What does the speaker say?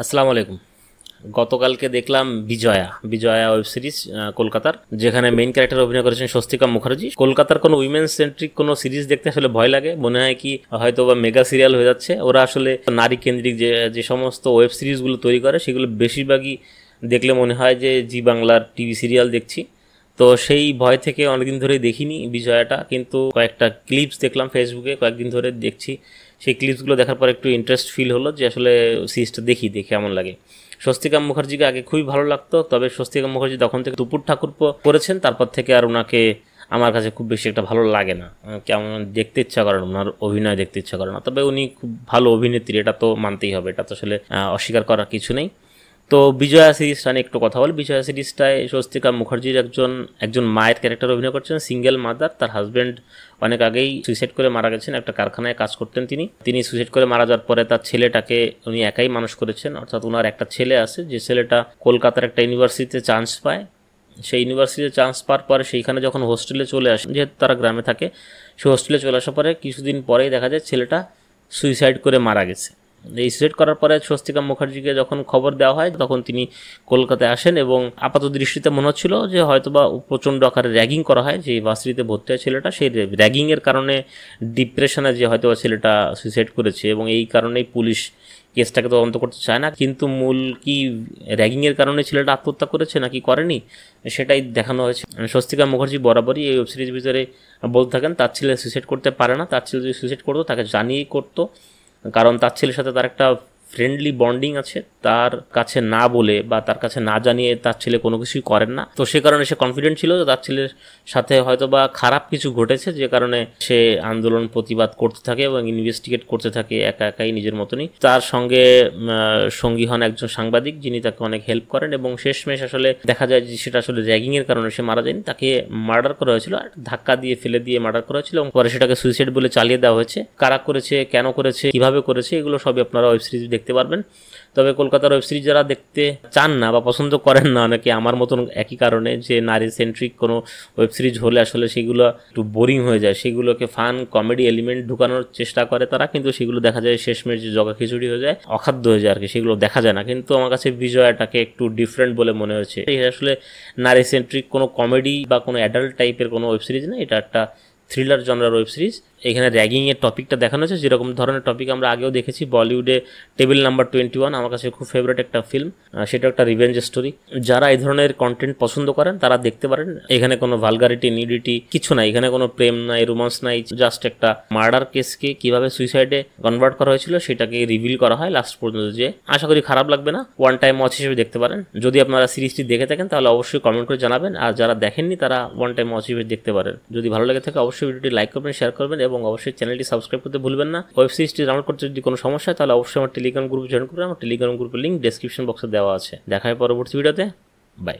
আসসালামু আলাইকুম। গতকালকে দেখলাম বিজয়া বিজয়া ওয়েব সিরিজ কলকাতার, যেখানে মেইন ক্যারেক্টার অভিনয় করেছেন স্বস্তিকা মুখার্জি। কলকাতার কোনো উইমেন সেন্ট্রিক কোনো সিরিজ দেখতে আসলে ভয় লাগে, মনে হয় কি হয়তো বা মেগা সিরিয়াল হয়ে যাচ্ছে। ওরা আসলে নারী কেন্দ্রিক যে যে সমস্ত ওয়েব সিরিজগুলো তৈরি করে সেগুলো বেশিরভাগই দেখলে মনে হয় যে জি বাংলার টিভি সিরিয়াল দেখছি। তো সেই ভয় থেকে অনেকদিন ধরেই দেখিনি বিজয়াটা, কিন্তু কয়েকটা ক্লিপস দেখলাম ফেসবুকে, কয়েকদিন ধরে দেখছি। সেই ক্লিপসগুলো দেখার পর একটু ইন্টারেস্ট ফিল হলো যে আসলে সিরিজটা দেখি, দেখে কেমন লাগে। স্বস্তিকা মুখার্জিকে আগে খুবই ভালো লাগতো, তবে স্বস্তিকা মুখার্জি তখন থেকে দুপুর ঠাকুর করেছেন, তারপর থেকে আর ওনাকে আমার কাছে খুব বেশি একটা ভালো লাগে না। কেমন দেখতে ইচ্ছা করে না, ওনার অভিনয় দেখতে ইচ্ছা করে না। তবে উনি খুব ভালো অভিনেত্রী, এটা তো মানতেই হবে, এটা তো আসলে অস্বীকার করার কিছু নেই। তো বিজয়া সিরিজটা নিয়ে একটু কথা বলি। বিজয়া সিরিজটায় স্বস্তিকা মুখার্জির একজন একজন মায়ের ক্যারেক্টার অভিনয় করছেন, সিঙ্গেল মাদার। তার হাজব্যান্ড অনেক আগেই সুইসাইড করে মারা গেছেন, একটা কারখানায় কাজ করতেন তিনি সুইসাইড করে মারা যাওয়ার পরে তার ছেলেটাকে উনি একাই মানুষ করেছেন। অর্থাৎ ওনার একটা ছেলে আছে, যে ছেলেটা কলকাতার একটা ইউনিভার্সিটিতে চান্স পায়। সেই ইউনিভার্সিটিতে চান্স পাওয়ার পরে সেইখানে যখন হোস্টেলে চলে আসে, যেহেতু তারা গ্রামে থাকে, সেই হোস্টেলে চলে আসার পরে কিছুদিন পরেই দেখা যায় ছেলেটা সুইসাইড করে মারা গেছে। এই সুইসাইড করার পরে স্বস্তিকা মুখার্জিকে যখন খবর দেওয়া হয়, তখন তিনি কলকাতায় আসেন এবং আপাত দৃষ্টিতে মনে হচ্ছিল যে হয়তোবা প্রচণ্ড আকারে র্যাগিং করা হয়। যে ভার্সিটিতে ভর্তি হয় ছেলেটা, সেই র্যাগিংয়ের কারণে ডিপ্রেশনে যে হয়তোবা ছেলেটা সুইসাইড করেছে, এবং এই কারণেই পুলিশ কেসটাকে তদন্ত করতে চায় না। কিন্তু মূল কি র্যাগিংয়ের কারণে ছেলেটা আত্মহত্যা করেছে নাকি করেনি, সেটাই দেখানো হয়েছে। স্বস্তিকা মুখার্জি বরাবরই এই ওয়েব সিরিজ ভিতরে বলতে থাকেন তার ছেলে সুইসাইড করতে পারে না, তার ছেলে যদি সুইসাইড করতো তাকে জানিয়েই করতো, কারণ তার ছেলের সাথে তার একটা ফ্রেন্ডলি বন্ডিং আছে। তার কাছে না বলে বা তার কাছে না জানিয়ে তার ছেলে কোনো কিছুই করেন না। তো সে কারণে সে কনফিডেন্ট ছিল যে তার ছেলের সাথে হয়তো বা খারাপ কিছু ঘটেছে, যে কারণে সে আন্দোলন প্রতিবাদ করতে থাকে এবং ইনভেস্টিগেট করতে থাকে একা একাই নিজের মতনই। তার সঙ্গে সঙ্গী হন একজন সাংবাদিক, যিনি তাকে অনেক হেল্প করেন, এবং শেষমেশ আসলে দেখা যায় যে সেটা আসলে র্যাগিংয়ের কারণে সে মারা যায়নি, তাকে মার্ডার করা হয়েছিল, ধাক্কা দিয়ে ফেলে দিয়ে মার্ডার করা হয়েছিল, এবং পরে সেটাকে সুইসাইড বলে চালিয়ে দেওয়া হয়েছে। কারা করেছে, কেন করেছে, কিভাবে করেছে, এগুলো সবই আপনারা ওয়েব সিরিজ দেখতে পারবেন। তবে কলকাতার ওয়েব সিরিজ যারা দেখতে চান না বা পছন্দ করেন না, অনেকে আমার মতন একই কারণে, যে নারী সেন্ট্রিক কোনো ওয়েব সিরিজ হলে আসলে সেগুলো একটু বোরিং হয়ে যায়, সেগুলোকে ফান কমেডি এলিমেন্ট ঢুকানোর চেষ্টা করে তারা, কিন্তু সেগুলো দেখা যায় শেষমেশ যে জগা খিচুড়ি হয়ে যায়, অখাদ্য হয়ে যায় আর কি, সেগুলো দেখা যায় না। কিন্তু আমার কাছে বিজয়াটাকে একটু ডিফারেন্ট বলে মনে হয়েছে। এটা আসলে নারী সেন্ট্রিক কোনো কমেডি বা কোনো অ্যাডাল্ট টাইপের কোনো ওয়েব সিরিজ না, এটা একটা থ্রিলার জনরার ওয়েব সিরিজ। এখানে র্যাগিংয়ের টপিকটা দেখানো হয়েছে, যেরকম ধরনের টপিক আমরা আগেও দেখেছি বলিউডে। টেবিল নাম্বার 21 আমার কাছে খুব ফেভারিট একটা ফিল্ম, সেটা একটা রিভেঞ্জ স্টোরি। যারা এই ধরনের কন্টেন্ট পছন্দ করেন তারা দেখতে পারেন। এখানে কোনো ভালগারিটি, নিডিটি কিছু নাই, এখানে কোনো প্রেম নাই, রোমান্স নাই, জাস্ট একটা মার্ডার কেসকে কিভাবে সুইসাইডে কনভার্ট করা হয়েছিল সেটাকে রিভিল করা হয় লাস্ট পর্যন্ত। যে আশা করি খারাপ লাগবে না, ওয়ান টাইম ওয়াচ হিসেবে দেখতে পারেন। যদি আপনারা সিরিজটি দেখে থাকেন তাহলে অবশ্যই কমেন্ট করে জানাবেন, আর যারা দেখেননি তারা ওয়ান টাইম ওয়াচ হিসেবে দেখতে পারেন। যদি ভালো লাগে থাকে অবশ্যই ভিডিওটি লাইক করবেন, শেয়ার করবেন, এবং অবশ্যই চ্যানেলটি সাবস্ক্রাইব করতে ভুলবেন না। ওয়েব সিরিজটি ডাউনলোড করতে যদি কোনো সমস্যা হয় তাহলে অবশ্যই আমার টেলিগ্রাম গ্রুপ জয়েন করবেন। আমার টেলিগ্রাম গ্রুপের লিঙ্ক ডেসক্রিপশন বক্সে দেওয়া আছে। দেখা হয় পরবর্তী ভিডিওতে। বাই।